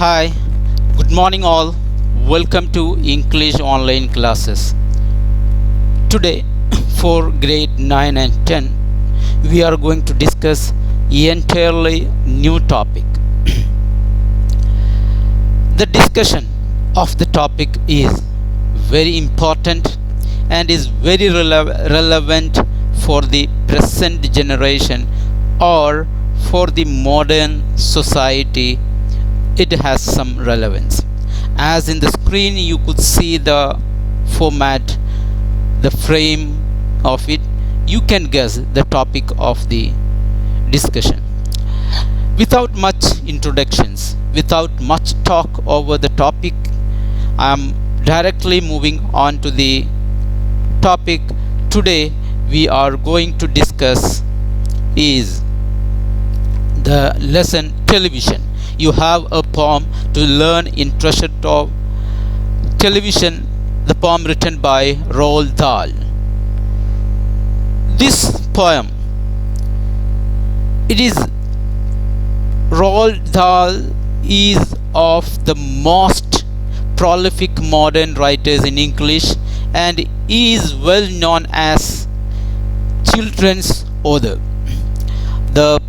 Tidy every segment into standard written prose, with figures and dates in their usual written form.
Hi, good morning all. Welcome to English online classes. Today, for grade 9 and 10, we are going to discuss entirely new topic. The discussion of the topic is very important and is very relevant for the present generation or for the modern society. It has some relevance. As in the screen you could see the format, the frame of it. You can guess the topic of the discussion. Without much introductions, without much talk over the topic, I am directly moving on to the topic. Today we are going to discuss is the lesson television. You have a poem to learn in Treasure of Television, the poem written by Roald Dahl. This poem, it is Roald Dahl is of the most prolific modern writers in English and is well known as children's author. The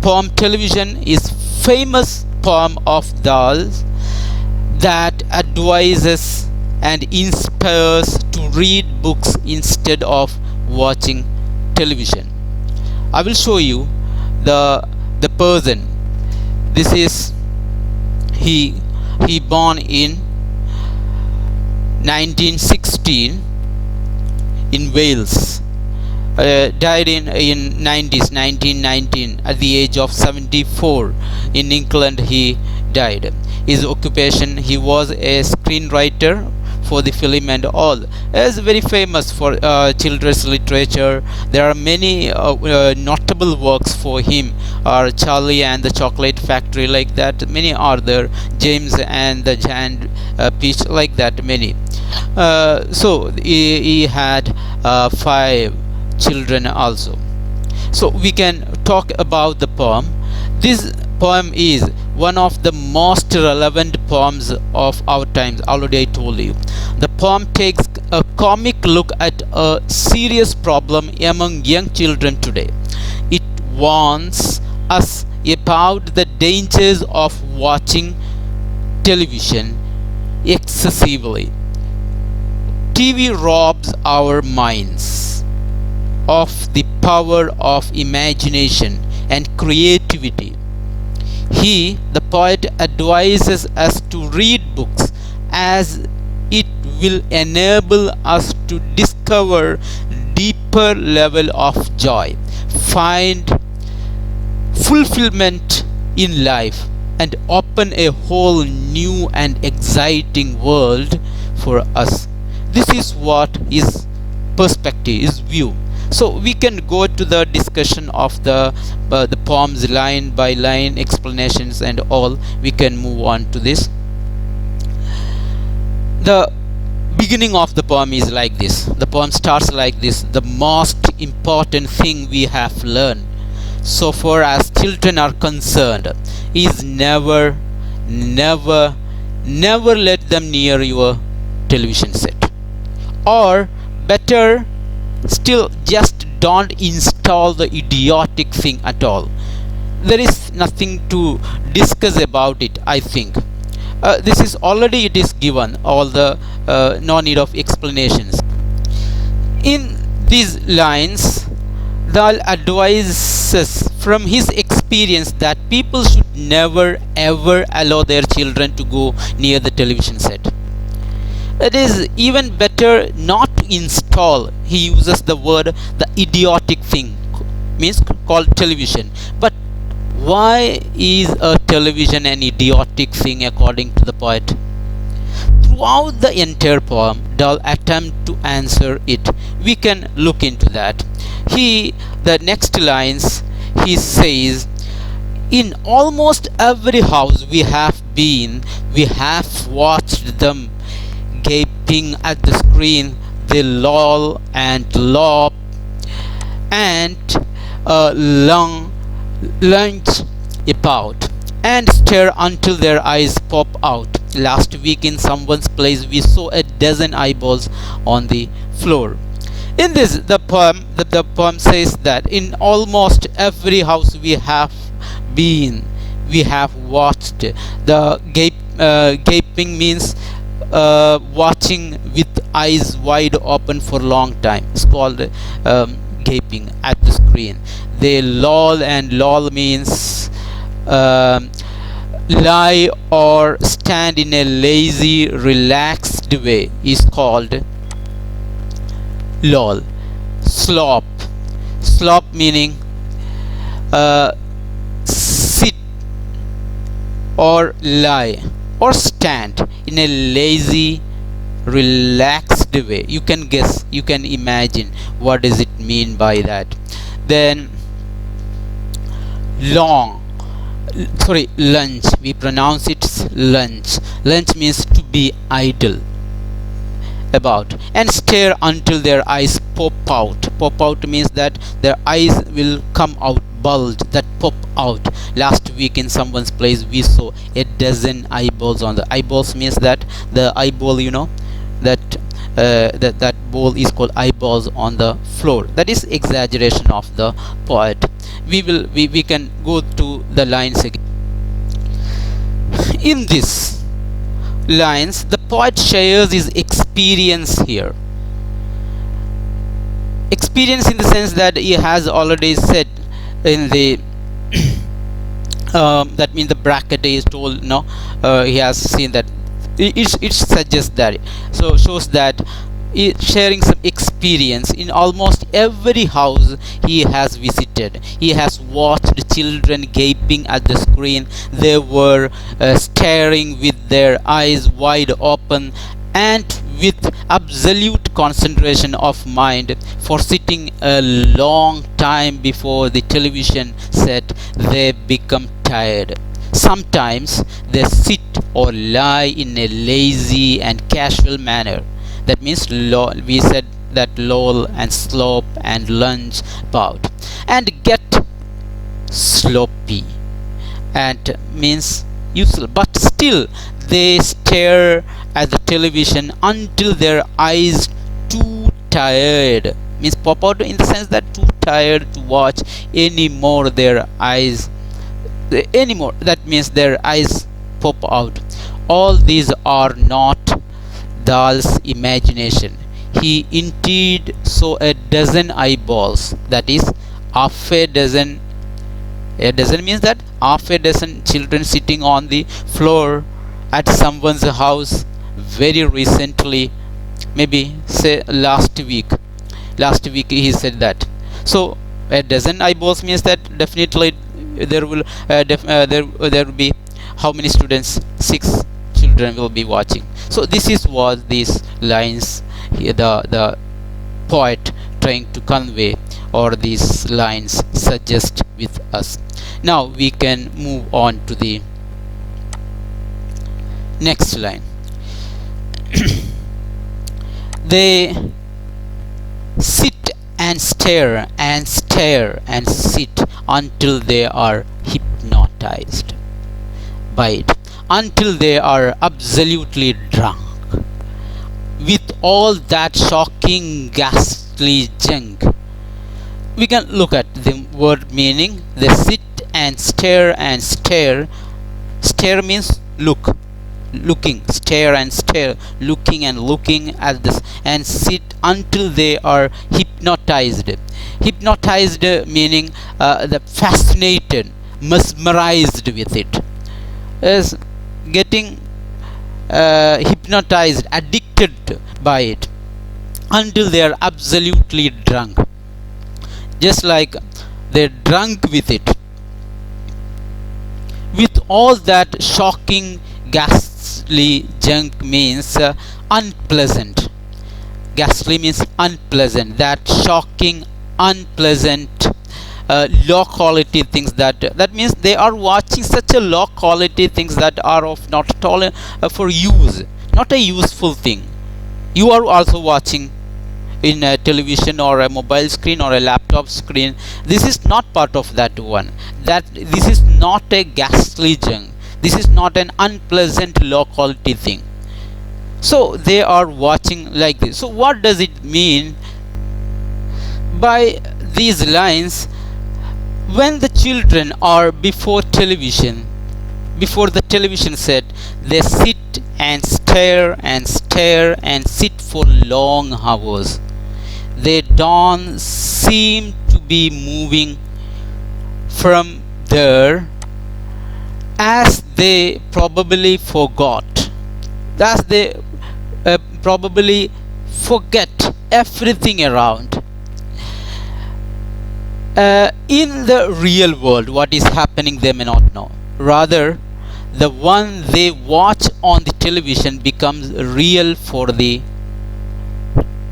poem Television is famous poem of Dahl's that advises and inspires to read books instead of watching television. I will show you the person. This is he born in 1916 in Wales. Died in 1919 at the age of 74. In England he died. His occupation, he was a screenwriter for the film and all. He is very famous for children's literature. There are many notable works for him. Charlie and the Chocolate Factory, like that. Many are there. James and the Giant Peach, like that. Many. So he had 5 children also. So we can talk about the poem. This poem is one of the most relevant poems of our times. Already I told you. The poem takes a comic look at a serious problem among young children today. It warns us about the dangers of watching television excessively. TV robs our minds of the power of imagination and creativity. He, the poet, advises us to read books as it will enable us to discover deeper level of joy, find fulfillment in life, and open a whole new and exciting world for us. This is what his perspective, his view. So we can go to the discussion of the poems line by line, explanations and all. We can move on to this. The beginning of the poem is like this. The poem starts like this. The most important thing we have learned so far as children are concerned is never let them near your television set. Or better still, just don't install the idiotic thing at all. There is nothing to discuss about it, I think. This is already, it is given, all the no need of explanations. In these lines, Dahl advises from his experience that people should never ever allow their children to go near the television set. It is even better not to install. He uses the word the idiotic thing, means called television. But why is a television an idiotic thing according to the poet? Throughout the entire poem, Dahl attempts to answer it. We can look into that. The next lines, he says, in almost every house we have watched them gaping at the screen. They loll and lope and lunge about and stare until their eyes pop out. Last week in someone's place, we saw a dozen eyeballs on the floor. In this, the poem says that in almost every house been, we have watched. The gaping means watching with eyes wide open for a long time. It's called gaping at the screen. They loll, and loll means um, lie or stand in a lazy, relaxed way is called loll. Slop. Slop meaning uh, sit or lie or stand in a lazy, relaxed way. You can guess, you can imagine what does it mean by that. Then long, lunch, we pronounce it lunch. Lunch means to be idle about, and stare until their eyes pop out. Pop out means that their eyes will come out, bulge, that pop out. Last week in someone's place, we saw a dozen eyeballs on the eyeballs means that the eyeball, that that ball is called eyeballs on the floor. That is exaggeration of the poet. We can go to the lines again. In this lines, the poet shares his experience here. Experience in the sense that he has already said in the that means the bracket is told, no, he has seen that it suggests that, so shows that sharing some experience. In almost every house he has visited, he has watched children gaping at the screen. They were staring with their eyes wide open and with absolute concentration of mind for sitting a long time before the television set. They become tired. Sometimes they sit or lie in a lazy and casual manner. That means we said that loll and slope and lunge about, and get sloppy, and means useful, but still they stare at the television until their eyes too tired, means pop out in the sense that too tired to watch anymore. Their eyes anymore, that means their eyes pop out. All these are not Dal's imagination. He indeed saw a dozen eyeballs, that is half a dozen. A dozen means that half a dozen children sitting on the floor at someone's house very recently, maybe say last week. Last week he said that. So a dozen eyeballs means that definitely there will there will be how many students? 6 children will be watching. So this is what these lines here, the poet trying to convey, or these lines suggest with us. Now we can move on to the next line. They sit and stare and stare and sit until they are hypnotized by it, until they are absolutely drunk with all that shocking, ghastly junk. We can look at the word meaning. They sit and stare and stare. Stare means look, looking, stare and stare, looking and looking at this, and sit until they are hypnotized. Hypnotized meaning the fascinated, mesmerized with it, is getting hypnotized, addicted by it, until they are absolutely drunk, just like they're drunk with it, with all that shocking, ghastly junk means unpleasant. Ghastly means unpleasant. That shocking, unpleasant, low quality things, that means they are watching such a low quality things that are of not at all for use, not a useful thing. You are also watching in a television or a mobile screen or a laptop screen, this is not part of that one. That this is not a ghastly junk, this is not an unpleasant low quality thing. So they are watching like this. So what does it mean by these lines? When the children are before the television set, they sit and stare and stare and sit for long hours. They don't seem to be moving from there, as they probably forgot, as they probably forget everything around. In the real world, what is happening they may not know. Rather, the one they watch on the television becomes real for the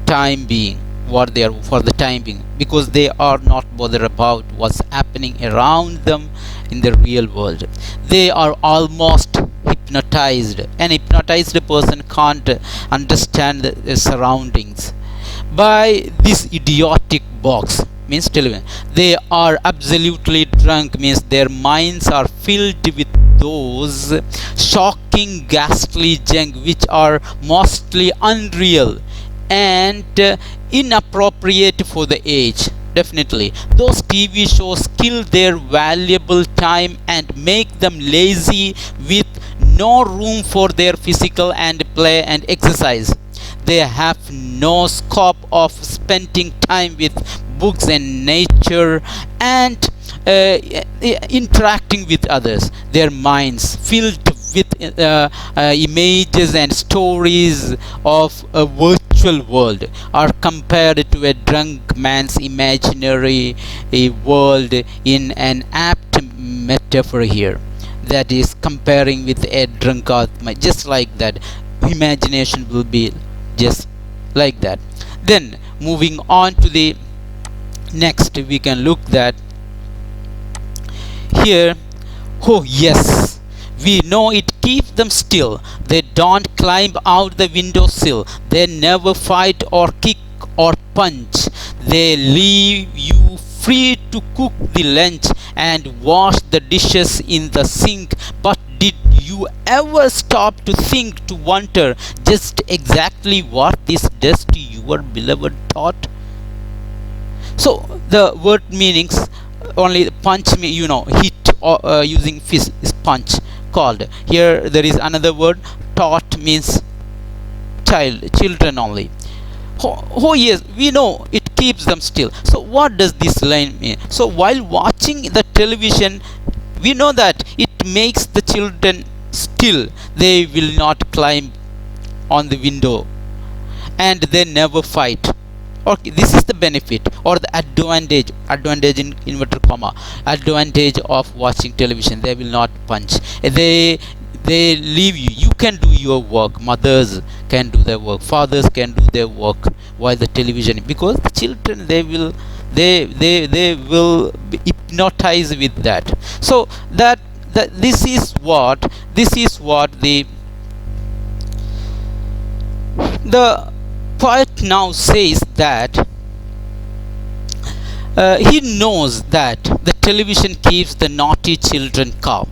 time being, what they are for the time being, because they are not bothered about what's happening around them in the real world. They are almost hypnotized. An hypnotized person can't understand the surroundings by this idiotic box, means television. They are absolutely drunk, means their minds are filled with those shocking, ghastly junk which are mostly unreal and inappropriate for the age. Definitely, those TV shows kill their valuable time and make them lazy, with no room for their physical and play and exercise. They have no scope of spending time with books and nature and interacting with others. Their minds filled with images and stories of a virtual world are compared to a drunk man's imaginary world in an apt metaphor here. That is comparing with a drunkard, just like that. Imagination will be just like that. Then moving on to the next, we can look that here. Oh yes, we know it keeps them still. They don't climb out the windowsill. They never fight or kick or punch. They leave you free to cook the lunch and wash the dishes in the sink. But did you ever stop to think, to wonder just exactly what this does to your beloved thought? So the word meanings, only punch me, hit, or using fist is punch called. Here there is another word, thought, means children only. Oh yes, we know it keeps them still. So what does this line mean? So while watching the television, we know that it makes the children still. They will not climb on the window and they never fight. Okay, this is the benefit or the advantage in inverted comma, advantage of watching television. They will not punch. They leave you. You can do your work. Mothers can do their work. Fathers can do their work while the television, because the children, they will be hypnotized with that. So that this is what the poet now says, that he knows that the television keeps the naughty children calm.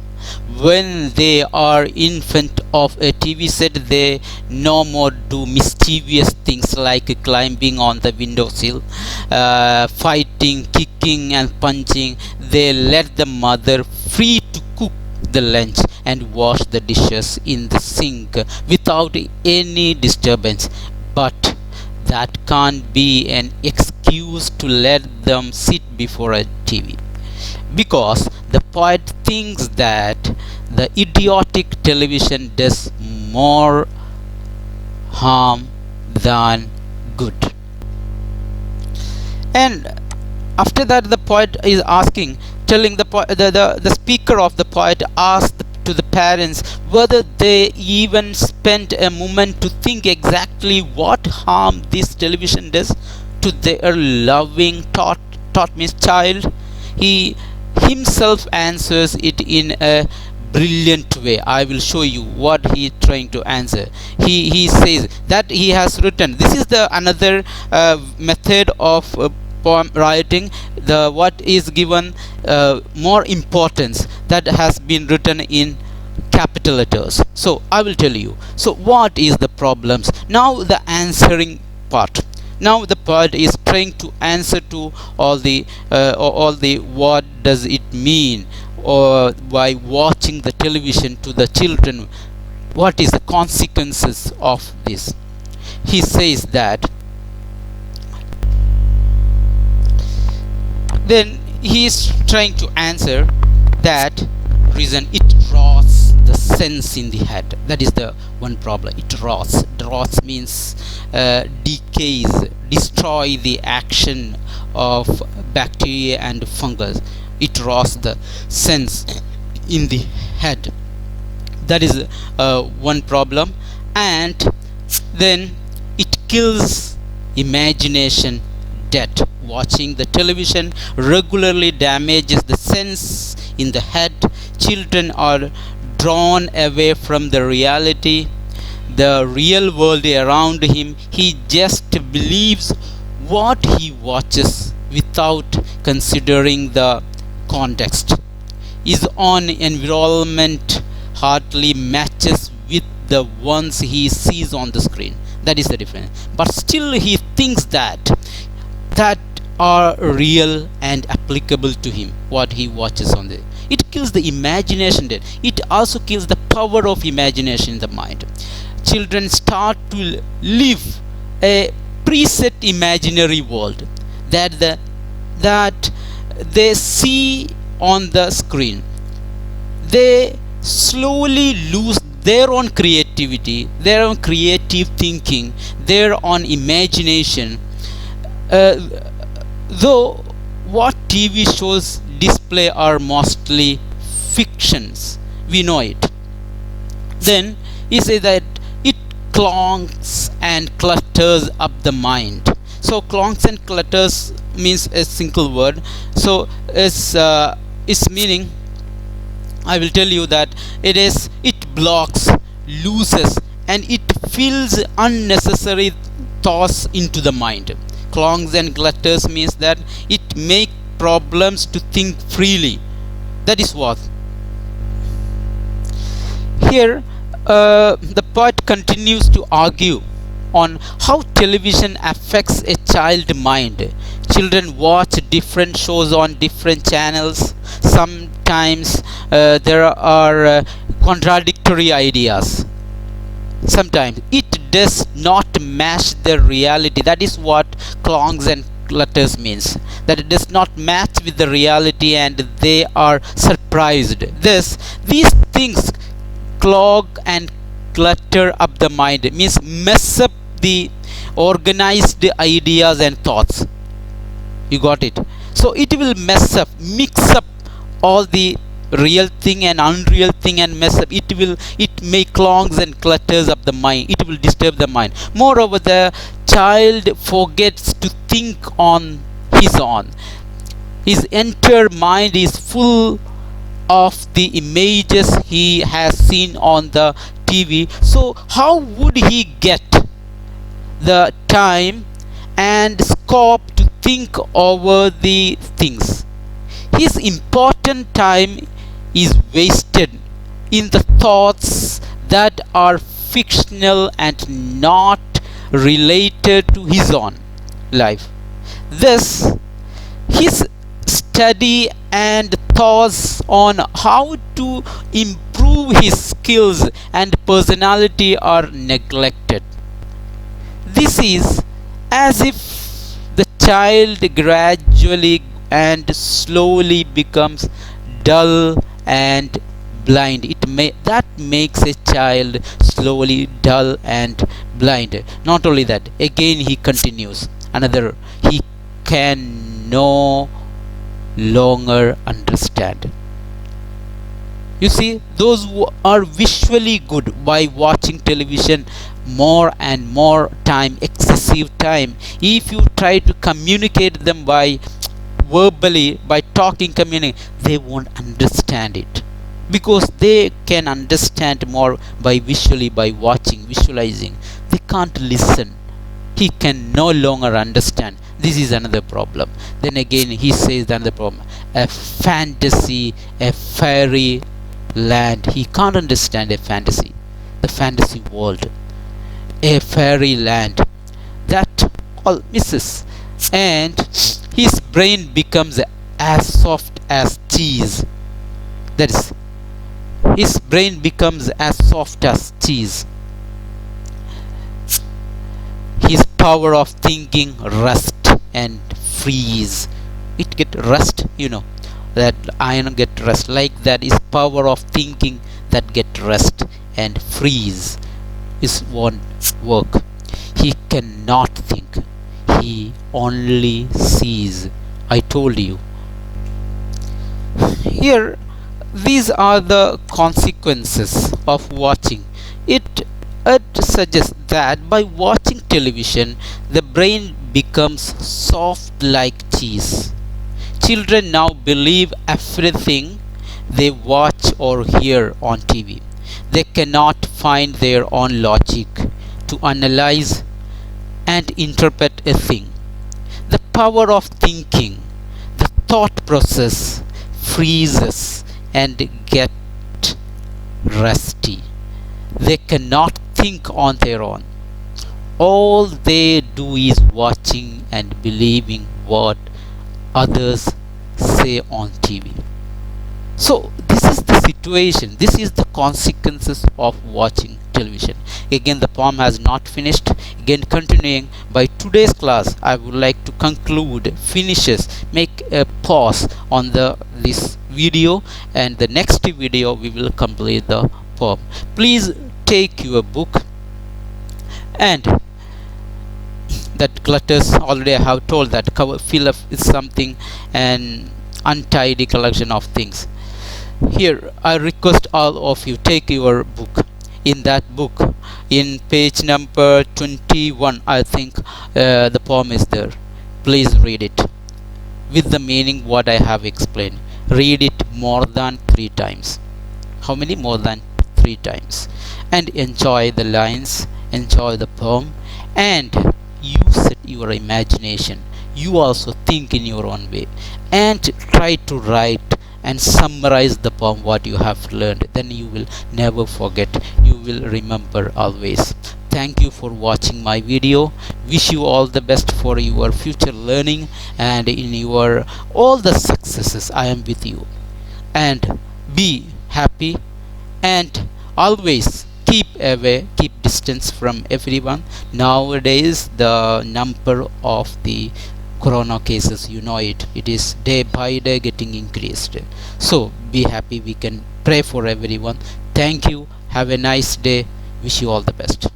When they are in front of a TV set, they no more do mischievous things like climbing on the windowsill, fighting, kicking and punching. They let the mother free to cook the lunch and wash the dishes in the sink without any disturbance. But that can't be an excuse to let them sit before a TV, because the poet thinks that the idiotic television does more harm than good. And after that, the poet is asking, telling the speaker of the poet asked to the parents whether they even spent a moment to think exactly what harm this television does to their loving thought means child. He himself answers it in a brilliant way. I will show you what he is trying to answer. He says that he has written, this is the another method of poem writing, the what is given more importance, that has been written in capital letters. So I will tell you, so what is the problems. Now the answering part, now the poet is trying to answer to all the what does it mean, or by watching the television to the children, what is the consequences of this. He says that, then he is trying to answer that reason, it rots the sense in the head. That is the one problem. It rots. Rots means decays, destroy the action of bacteria and fungus. It rots the sense in the head. That is one problem. And then it kills imagination dead. Watching the television regularly damages the sense in the head. Children are drawn away from the reality, the real world around him. He just believes what he watches without considering the context. His own environment hardly matches with the ones he sees on the screen. That is the difference. But still he thinks that are real and applicable to him, what he watches on the. It kills the imagination there. It also kills the power of imagination in the mind. Children start to live a preset imaginary world that they see on the screen. They slowly lose their own creativity, their own creative thinking, their own imagination. Though what TV shows display are mostly fictions, we know it. Then he says that it clogs and clutters up the mind. So clogs and clutters means a single word. So its meaning, I will tell you that it blocks, loses, and it fills unnecessary thoughts into the mind. Clogs and clutters means that it makes problems to think freely. That is what. Here, the poet continues to argue on how television affects a child's mind. Children watch different shows on different channels. Sometimes there are contradictory ideas. Sometimes it does not match the reality. That is what clogs and clutters means. That it does not match with the reality and they are surprised. These things clog and clutter up the mind, means mess up the organized ideas and thoughts. You got it? So it will mess up, mix up all the real thing and unreal thing and mess up. It may clogs and clutters up the mind. It will disturb the mind. Moreover, the child forgets to think on his own. His entire mind is full of the images he has seen on the TV. So how would he get the time and scope to think over the things? His important time is wasted in the thoughts that are fictional and not related to his own life. Thus, his study and thoughts on how to improve his skills and personality are neglected. This is as if the child gradually and slowly becomes dull and blind. That makes a child slowly dull and blind. Not only that, again he continues another, he can no longer understand. You see, those who are visually good by watching television more and more time, excessive time, if you try to communicate them by verbally, by talking, communicating, they won't understand it. because they can understand more by visually, by watching, visualizing. They can't listen. He can no longer understand. This is another problem. Then again he says another problem, a fantasy, a fairy land. He can't understand a fantasy, the fantasy world, a fairy land, that all misses. And his brain becomes as soft as cheese. That is, his brain becomes as soft as cheese. His power of thinking rust and freeze. It get rust, that iron get rust. Like that, his power of thinking that get rust and freeze. Is won't work. He cannot think. He only sees. I told you. Here, these are the consequences of watching. It suggests that by watching television, the brain becomes soft like cheese. Children now believe everything they watch or hear on TV. They cannot find their own logic to analyze and interpret a thing. The power of thinking, the thought process freezes and get rusty. They cannot think on their own. All they do is watching and believing what others say on TV. So this is the situation. This is the consequences of watching television. Again, the poem has not finished. Again, continuing by today's class, I would like to conclude, finishes, make a pause on this video, and the next video we will complete the poem. Please take your book, and that clutters, already I have told that cover fill up with something, an untidy collection of things. Here I request all of you, take your book. In that book, in page number 21, I think the poem is there. Please read it with the meaning what I have explained. Read it more than 3 times. How many? More than 3 times. And enjoy the lines, enjoy the poem, and use your imagination. You also think in your own way, and try to write and summarize the poem what you have learned. Then you will never forget. You will remember always. Thank you for watching my video. Wish you all the best for your future learning and in your all the successes. I am with you. And be happy, and always keep away, keep distance from everyone. Nowadays the number of the corona cases, it is day by day getting increased. So be happy. We can pray for everyone. Thank you. Have a nice day. Wish you all the best.